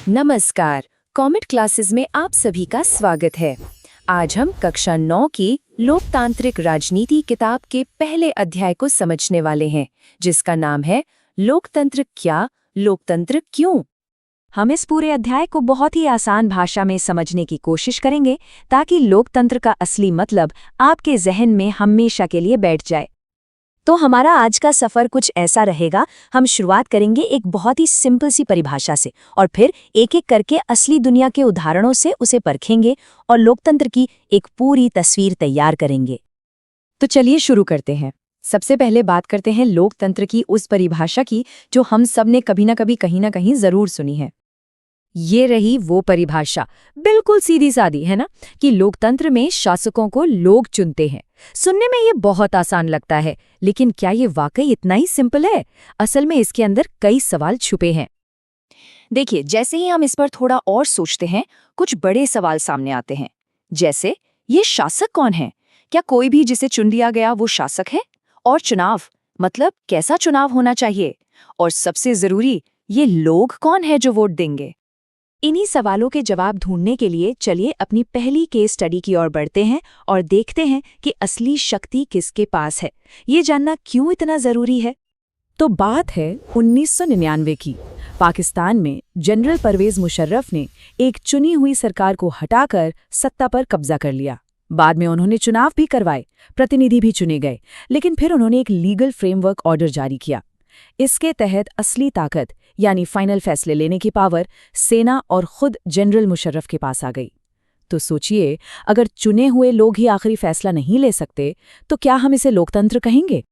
नमस्कार। Comet classes में आप सभी का स्वागत है। आज हम कक्षा 9 की लोकतांत्रिक राजनीति किताब के पहले अध्याय को समझने वाले हैं, जिसका नाम है लोकतंत्र क्या, लोकतंत्र क्यों। हम इस पूरे अध्याय को बहुत ही आसान भाषा में समझने की कोशिश करेंगे ताकि लोकतंत्र का असली मतलब आपके जहन में हमेशा के लिए बैठ जाए। तो हमारा आज का सफर कुछ ऐसा रहेगा। हम शुरुआत करेंगे एक बहुत ही सिंपल सी परिभाषा से और फिर एक एक करके असली दुनिया के उदाहरणों से उसे परखेंगे और लोकतंत्र की एक पूरी तस्वीर तैयार करेंगे। तो चलिए शुरू करते हैं। सबसे पहले बात करते हैं लोकतंत्र की उस परिभाषा की जो हम सब ने कभी ना कभी कहीं ना कहीं जरूर सुनी है। ये रही वो परिभाषा, बिल्कुल सीधी सादी है ना, कि लोकतंत्र में शासकों को लोग चुनते हैं। सुनने में ये बहुत आसान लगता है, लेकिन क्या ये वाकई इतना ही सिंपल है? असल में इसके अंदर कई सवाल छुपे हैं। देखिए, जैसे ही हम इस पर थोड़ा और सोचते हैं, कुछ बड़े सवाल सामने आते हैं। जैसे, ये शासक कौन है? क्या कोई भी जिसे चुन लिया गया वो शासक है? और चुनाव, मतलब कैसा चुनाव होना चाहिए? और सबसे जरूरी, ये लोग कौन है जो वोट देंगे? इन्हीं सवालों के जवाब ढूंढने के लिए चलिए अपनी पहली केस स्टडी की ओर बढ़ते हैं और देखते हैं कि असली शक्ति किसके पास है। ये जानना क्यों इतना जरूरी है? तो बात है 1999 की। पाकिस्तान में जनरल परवेज मुशर्रफ ने एक चुनी हुई सरकार को हटाकर सत्ता पर कब्जा कर लिया। बाद में उन्होंने चुनाव भी करवाए, प्रतिनिधि भी चुने गए, लेकिन फिर उन्होंने एक लीगल फ्रेमवर्क ऑर्डर जारी किया। इसके तहत असली ताकत यानी फाइनल फैसले लेने की पावर सेना और खुद जनरल मुशर्रफ के पास आ गई। तो सोचिए, अगर चुने हुए लोग ही आखिरी फैसला नहीं ले सकते, तो क्या हम इसे लोकतंत्र कहेंगे?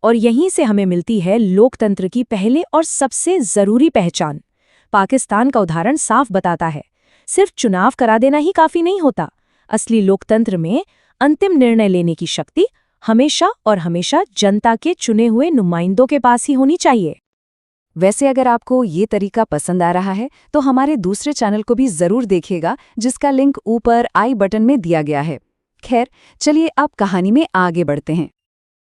और यहीं से हमें मिलती है लोकतंत्र की पहले और सबसे जरूरी पहचान। पाकिस्तान का उदाहरण साफ बताता है, सिर्फ चुनाव करा देना ही काफी नहीं होता। असली लोकतंत्र में अंतिम निर्णय लेने की शक्ति हमेशा और हमेशा जनता के चुने हुए नुमाइंदों के पास ही होनी चाहिए। वैसे अगर आपको ये तरीका पसंद आ रहा है तो हमारे दूसरे चैनल को भी जरूर देखिएगा, जिसका लिंक ऊपर आई बटन में दिया गया है। खैर, चलिए अब कहानी में आगे बढ़ते हैं।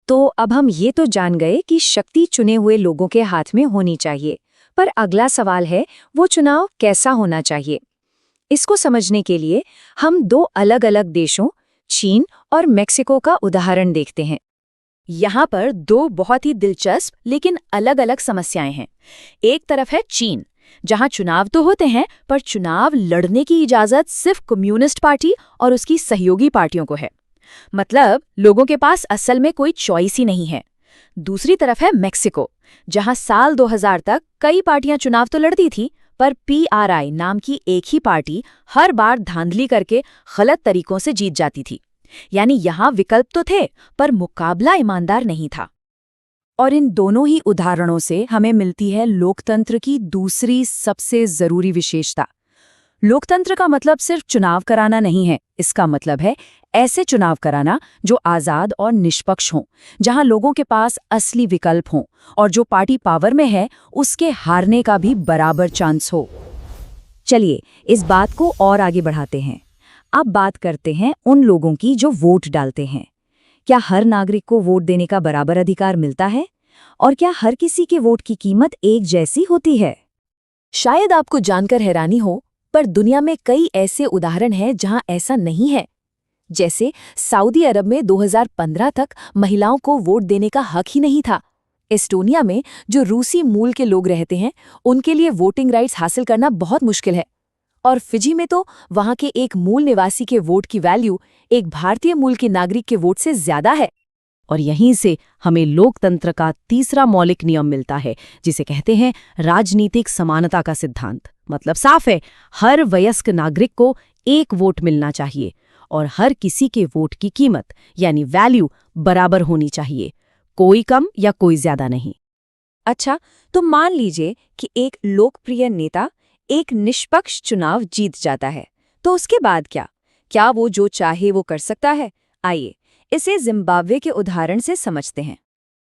तो अब हम ये तो जान गए कि शक्ति चुने हुए लोगों के हाथ में होनी चाहिए, पर अगला सवाल है वो चुनाव कैसा होना चाहिए। इसको समझने के लिए हम दो अलग अलग देशों, चीन और मेक्सिको का उदाहरण देखते हैं। यहाँ पर दो बहुत ही दिलचस्प लेकिन अलग अलग समस्याएं हैं। एक तरफ है चीन, जहाँ चुनाव तो होते हैं पर चुनाव लड़ने की इजाजत सिर्फ कम्युनिस्ट पार्टी और उसकी सहयोगी पार्टियों को है। मतलब लोगों के पास असल में कोई चॉइस ही नहीं है। दूसरी तरफ है मेक्सिको, जहाँ साल 2000 तक कई पार्टियां चुनाव तो लड़ती थी, पर PRI नाम की एक ही पार्टी हर बार धांधली करके गलत तरीकों से जीत जाती थी। यानी यहाँ विकल्प तो थे, पर मुकाबला ईमानदार नहीं था। और इन दोनों ही उदाहरणों से हमें मिलती है लोकतंत्र की दूसरी सबसे जरूरी विशेषता। लोकतंत्र का मतलब सिर्फ चुनाव कराना नहीं है, इसका मतलब है ऐसे चुनाव कराना जो आजाद और निष्पक्ष हों, जहां लोगों के पास असली विकल्प हों और जो पार्टी पावर में है उसके हारने का भी बराबर चांस हो। चलिए इस बात को और आगे बढ़ाते हैं। अब बात करते हैं उन लोगों की जो वोट डालते हैं। क्या हर नागरिक को वोट देने का बराबर अधिकार मिलता है? और क्या हर किसी के वोट की कीमत एक जैसी होती है? शायद आपको जानकर हैरानी हो, पर दुनिया में कई ऐसे उदाहरण हैं जहां ऐसा नहीं है। जैसे सऊदी अरब में 2015 तक महिलाओं को वोट देने का हक ही नहीं था। एस्टोनिया में जो रूसी मूल के लोग रहते हैं, उनके लिए वोटिंग राइट्स हासिल करना बहुत मुश्किल है। और फिजी में तो वहां के एक मूल निवासी के वोट की वैल्यू एक भारतीय मूल के नागरिक के वोट से ज्यादा है। और यहीं से हमें लोकतंत्र का तीसरा मौलिक नियम मिलता है, जिसे कहते हैं राजनीतिक समानता का सिद्धांत। मतलब साफ है, हर वयस्क नागरिक को एक वोट मिलना चाहिए और हर किसी के वोट की कीमत यानी वैल्यू बराबर होनी चाहिए, कोई कम या कोई ज्यादा नहीं। अच्छा, तो मान लीजिए कि एक लोकप्रिय नेता एक निष्पक्ष चुनाव जीत जाता है, तो उसके बाद क्या? क्या वो जो चाहे वो कर सकता है? आइए इसे जिम्बाब्वे के उदाहरण से समझते हैं।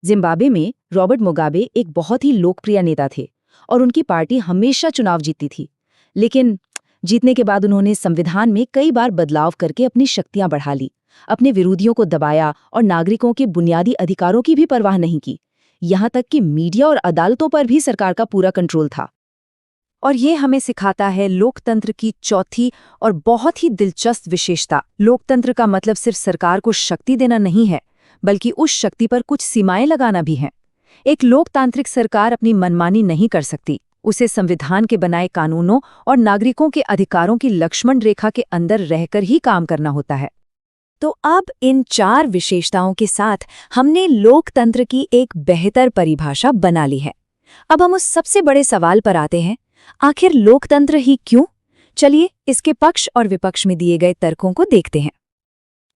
जिम्बाब्वे में रॉबर्ट मुगाबे एक बहुत ही लोकप्रिय नेता थे और उनकी पार्टी हमेशा चुनाव जीतती थी। लेकिन जीतने के बाद उन्होंने संविधान में कई बार बदलाव करके अपनी शक्तियां बढ़ा ली, अपने विरोधियों को दबाया और नागरिकों के बुनियादी अधिकारों की भी परवाह नहीं की। यहाँ तक कि मीडिया और अदालतों पर भी सरकार का पूरा कंट्रोल था। और ये हमें सिखाता है लोकतंत्र की चौथी और बहुत ही दिलचस्प विशेषता। लोकतंत्र का मतलब सिर्फ सरकार को शक्ति देना नहीं है, बल्कि उस शक्ति पर कुछ सीमाएं लगाना भी है। एक लोकतांत्रिक सरकार अपनी मनमानी नहीं कर सकती। उसे संविधान के बनाए कानूनों और नागरिकों के अधिकारों की लक्ष्मण रेखा के अंदर रहकर ही काम करना होता है। तो अब इन 4 विशेषताओं के साथ हमने लोकतंत्र की एक बेहतर परिभाषा बना ली है। अब हम उस सबसे बड़े सवाल पर आते हैं, आखिर लोकतंत्र ही क्यों? चलिए इसके पक्ष और विपक्ष में दिए गए तर्कों को देखते हैं।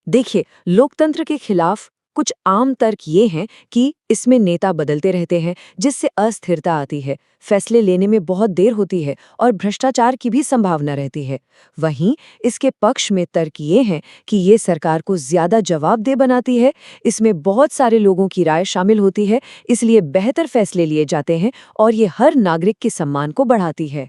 देखिए, लोकतंत्र के खिलाफ कुछ आम तर्क ये हैं कि इसमें नेता बदलते रहते हैं, जिससे अस्थिरता आती है, फैसले लेने में बहुत देर होती है और भ्रष्टाचार की भी संभावना रहती है। वहीं इसके पक्ष में तर्क ये हैं कि ये सरकार को ज्यादा जवाबदेह बनाती है, इसमें बहुत सारे लोगों की राय शामिल होती है, इसलिए बेहतर फैसले लिए जाते हैं और ये हर नागरिक के सम्मान को बढ़ाती है।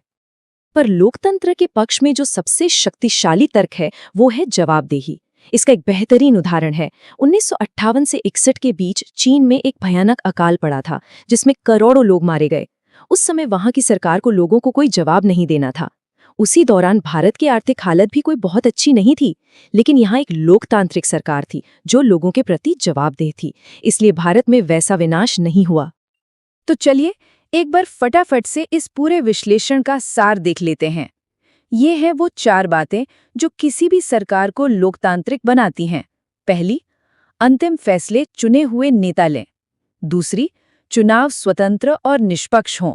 पर लोकतंत्र के पक्ष में जो सबसे शक्तिशाली तर्क है वो है जवाबदेही। इसका एक बेहतरीन उदाहरण है 1958 से 61 के बीच चीन में एक भयानक अकाल पड़ा था, जिसमें करोड़ों लोग मारे गए। उस समय वहां की सरकार को लोगों को कोई जवाब नहीं देना था। उसी दौरान भारत की आर्थिक हालत भी कोई बहुत अच्छी नहीं थी, लेकिन यहाँ एक लोकतांत्रिक सरकार थी जो लोगों के प्रति जवाबदेह थी, इसलिए भारत में वैसा विनाश नहीं हुआ। तो चलिए एक बार फटाफट से इस पूरे विश्लेषण का सार देख लेते हैं। ये है वो 4 बातें जो किसी भी सरकार को लोकतांत्रिक बनाती हैं। पहली, अंतिम फैसले चुने हुए नेता लें। दूसरी, चुनाव स्वतंत्र और निष्पक्ष हों।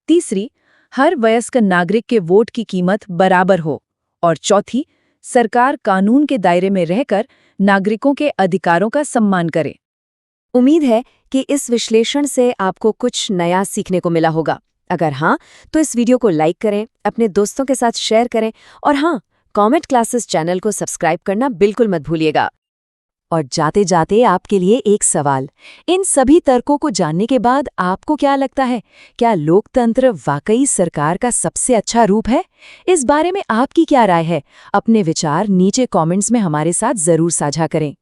तीसरी, हर वयस्क नागरिक के वोट की कीमत बराबर हो। और चौथी, सरकार कानून के दायरे में रहकर नागरिकों के अधिकारों का सम्मान करे। उम्मीद है कि इस विश्लेषण से आपको कुछ नया सीखने को मिला होगा। अगर हाँ, तो इस वीडियो को लाइक करें, अपने दोस्तों के साथ शेयर करें और हाँ, कॉमेट क्लासेस चैनल को सब्सक्राइब करना बिल्कुल मत भूलिएगा। और जाते जाते आपके लिए एक सवाल, इन सभी तर्कों को जानने के बाद आपको क्या लगता है, क्या लोकतंत्र वाकई सरकार का सबसे अच्छा रूप है? इस बारे में आपकी क्या राय है? अपने विचार नीचे कमेंट्स में हमारे साथ जरूर साझा करें।